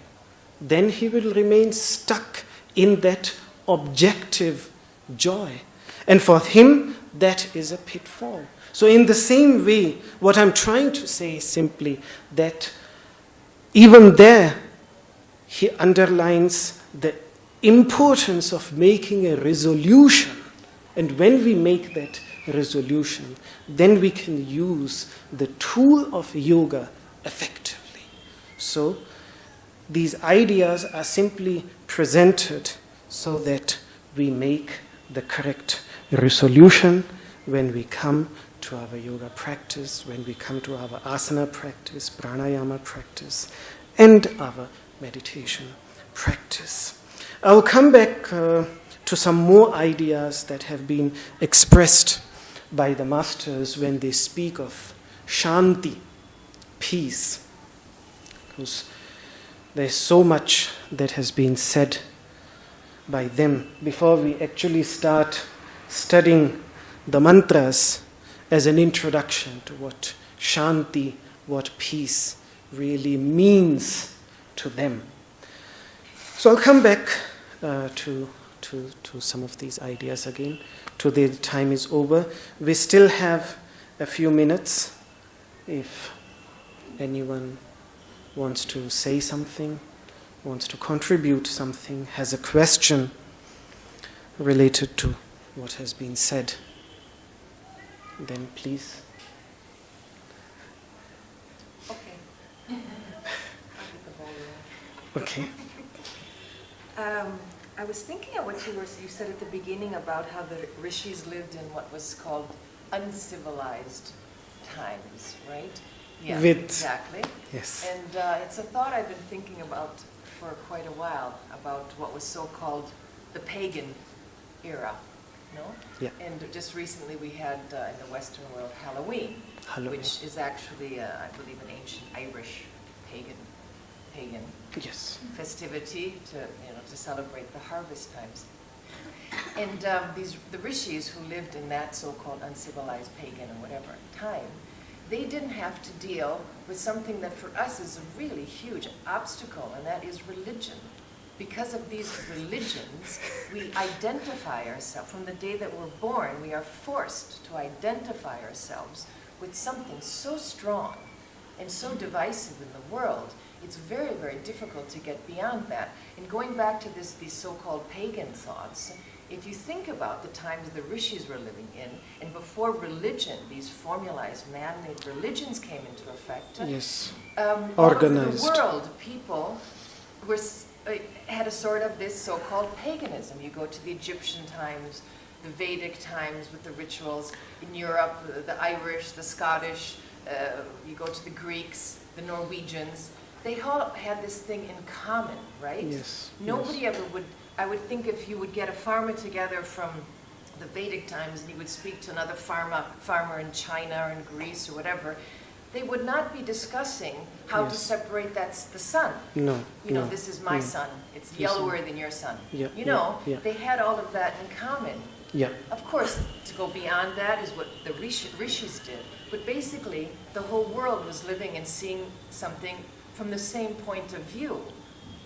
then he will remain stuck in that objective joy. And for him, that is a pitfall. So in the same way, what I'm trying to say is simply that even there, he underlines the importance of making a resolution. And when we make that resolution, then we can use the tool of yoga effectively. So these ideas are simply presented so that we make the correct resolution when we come to our yoga practice, when we come to our asana practice, pranayama practice, and our meditation practice. I'll come back to some more ideas that have been expressed by the masters when they speak of Shanti, peace. Because there's so much that has been said by them. Before we actually start studying the mantras as an introduction to what Shanti, what peace really means to them. So I'll come back to some of these ideas again. Today the time is over. We still have a few minutes. If anyone wants to say something, wants to contribute something, has a question related to what has been said, then please. Okay. Okay. I was thinking of what you said at the beginning about how the rishis lived in what was called uncivilized times, right? Yeah, exactly. Yes. And it's a thought I've been thinking about for quite a while, about what was so-called the pagan era, no? Yeah. And just recently we had in the Western world Halloween, which is actually, I believe, an ancient Irish pagan Yes. festivity to celebrate the harvest times. And the rishis who lived in that so-called uncivilized pagan or whatever time, they didn't have to deal with something that for us is a really huge obstacle, and that is religion. Because of these religions, we identify ourselves. From the day that we're born, we are forced to identify ourselves with something so strong and so divisive in the world. It's very, very difficult to get beyond that. And going back to these so-called pagan thoughts, if you think about the times the rishis were living in, and before religion, these formalized man-made religions came into effect, Yes. Organized. All over the world, people had a sort of this so-called paganism. You go to the Egyptian times, the Vedic times with the rituals. In Europe, the Irish, the Scottish, you go to the Greeks, the Norwegians. They all had this thing in common, right? Yes. Nobody ever I would think if you would get a farmer together from the Vedic times and he would speak to another farmer in China or in Greece or whatever, they would not be discussing how to separate that's the sun. No. You know, this is my sun. It's yellower than your sun. Yeah, You know, yeah. they had all of that in common. Yeah. Of course, to go beyond that is what the rishis did. But basically, the whole world was living and seeing something from the same point of view.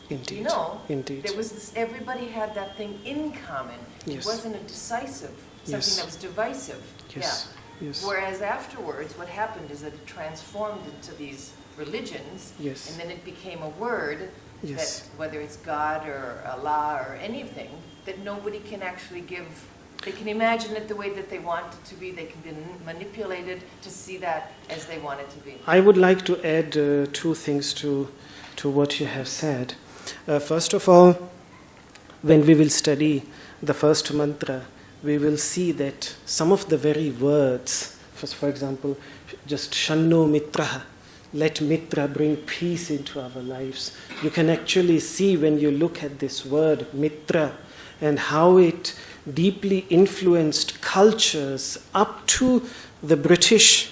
Indeed. You know, Indeed. there was this, everybody had that thing in common. Yes. It wasn't a decisive, something Yes. that was divisive. Yes. Yeah. Yes. Whereas afterwards, what happened is that it transformed into these religions, Yes. and then it became a word Yes. that, whether it's God or Allah or anything, that nobody can actually give. They can imagine it the way that they want it to be. They can be manipulated to see that as they want it to be. I would like to add two things to what you have said. First of all, when we will study the first mantra, we will see that some of the very words, for example, just Shanno Mitraha, let Mitra bring peace into our lives. You can actually see when you look at this word, Mitra, and how it deeply influenced cultures up to the British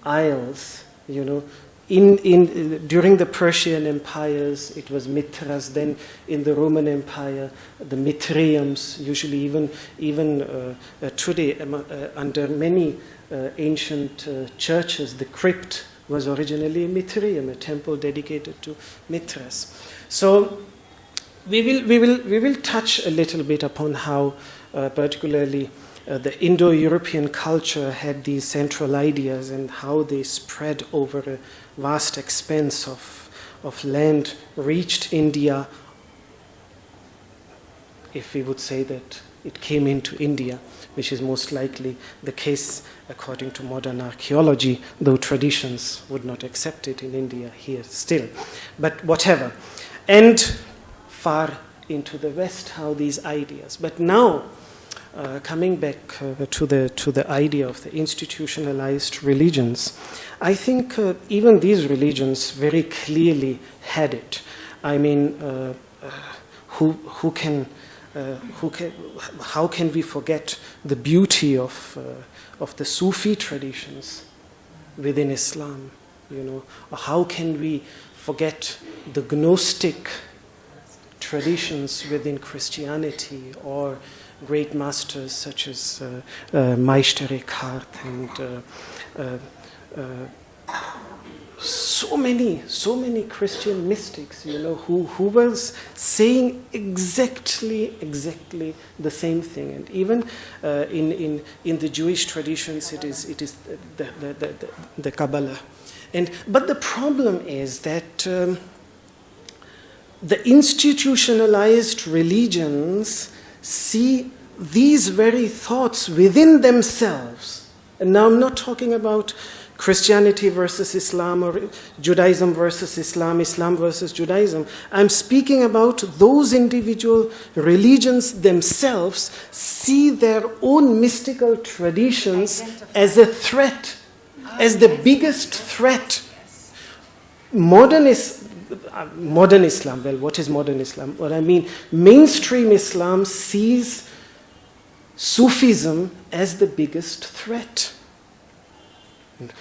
Isles, you know. During the Persian empires, it was Mitras. Then in the Roman Empire, the Mitriums. Usually, even today, under many ancient churches, the crypt was originally a Mitrium, a temple dedicated to Mitras. So we will touch a little bit upon how, particularly, the Indo-European culture had these central ideas and how they spread over a vast expanse of land, reached India, if we would say that it came into India, which is most likely the case according to modern archaeology, though traditions would not accept it in India here still. But whatever. And far into the West, how these ideas. But now, coming back to the idea of the institutionalized religions, I think even these religions very clearly had it. I mean, how can we forget the beauty of the Sufi traditions within Islam? You know, or how can we forget the Gnostic traditions within Christianity, or great masters such as Meister Eckhart and so many Christian mystics, you know, who was saying exactly the same thing. And even in the Jewish traditions, it is the Kabbalah. But the problem is that the institutionalized religions see these very thoughts within themselves. And now I'm not talking about Christianity versus Islam or Judaism versus Islam, Islam versus Judaism. I'm speaking about those individual religions themselves see their own mystical traditions as a threat, as the biggest threat. Modern Islam, well, what is modern Islam? What I mean, mainstream Islam sees Sufism as the biggest threat. And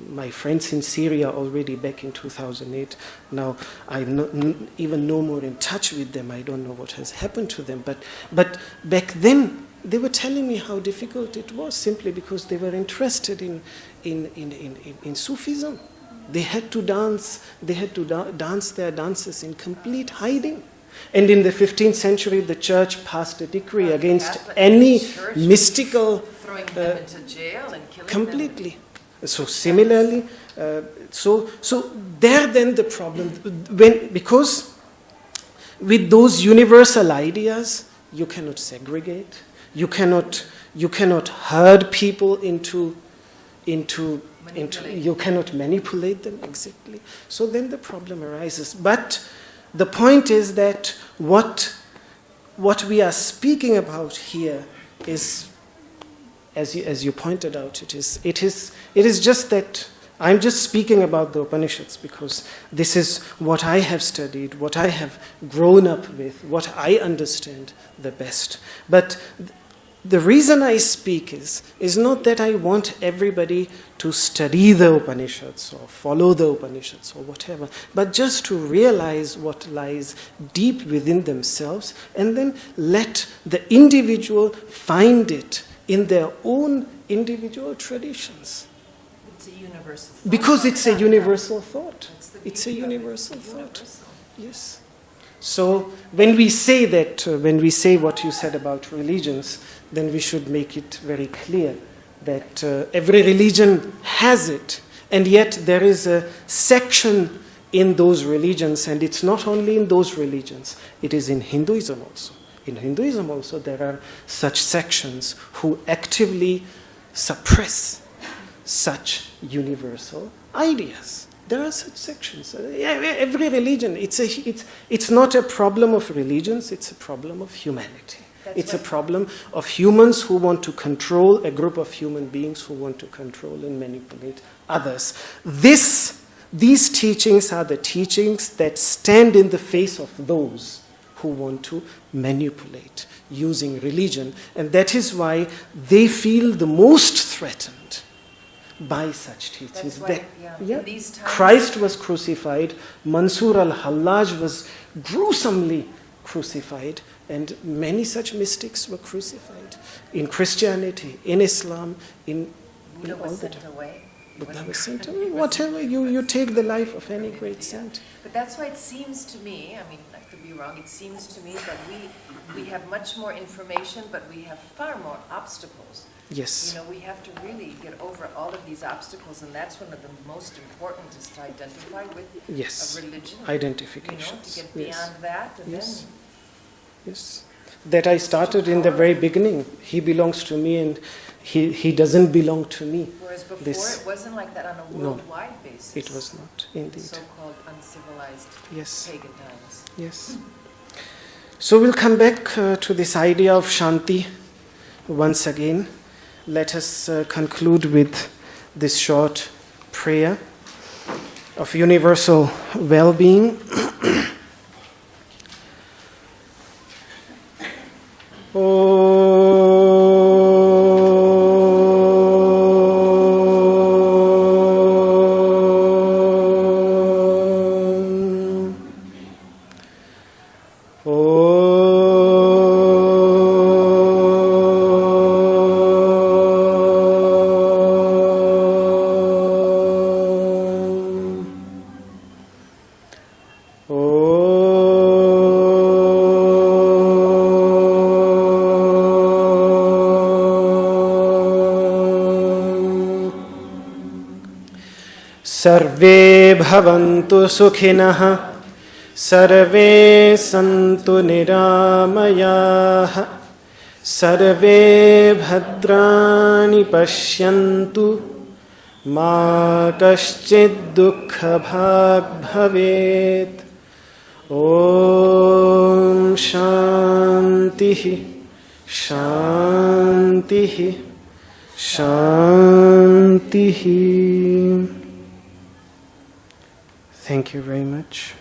my friends in Syria already back in 2008, now I'm not, even no more in touch with them. I don't know what has happened to them. But back then, they were telling me how difficult it was simply because they were interested in Sufism. They had to dance their dances in complete hiding. And in the 15th century, the church passed a decree against any mystical... Throwing them into jail and killing completely. them. So similarly, so there then the problem, because with those universal ideas, you cannot segregate, you cannot herd people into you cannot manipulate them exactly. So then the problem arises. But the point is that what we are speaking about here is, as you pointed out, it is just that I'm just speaking about the Upanishads because this is what I have studied, what I have grown up with, what I understand the best. But the reason I speak is not that I want everybody to study the Upanishads or follow the Upanishads or whatever, but just to realize what lies deep within themselves and then let the individual find it in their own individual traditions. It's a universal thought. Because it's a universal thought. That's the It's a beauty of it. universal It's thought. universal. Yes. So when we say that, when we say what you said about religions, then we should make it very clear that every religion has it, and yet there is a section in those religions, and it's not only in those religions, it is in Hinduism also. In Hinduism also there are such sections who actively suppress such universal ideas. There are such sections. Every religion, it's not a problem of religions, it's a problem of humanity. It's a problem of humans who want to control a group of human beings who want to control and manipulate others. These teachings are the teachings that stand in the face of those who want to manipulate using religion. And that is why they feel the most threatened by such teachings. That's why, in these times, Christ was crucified, Mansur al-Hallaj was gruesomely crucified, and many such mystics were crucified in Christianity, in Islam, in Buddha all was the sent time. away. Buddha was sent away. Whatever, you take the life of any great saint. But that's why it seems to me, I mean, I could be wrong, it seems to me that we have much more information, but we have far more obstacles. Yes. You know, we have to really get over all of these obstacles, and that's one of the most important, is to identify with Yes. a religion. Identifications. You know, to get beyond that, and Yes. then... Yes. That I started in the very beginning. He belongs to me and he doesn't belong to me. Whereas before, This- it wasn't like that on a No, worldwide basis. It was not, The indeed. so-called uncivilized Yes. pagan times. Yes. So we'll come back to this idea of Shanti once again. Let us conclude with this short prayer of universal well-being. सर्वे भवन्तु सुखिनः सर्वे सन्तु निरामयाः सर्वे भद्राणि पश्यन्तु मा कश्चित् दुःखभाग् भवेत् ॐ शान्तिः शान्तिः शान्तिः. Thank you very much.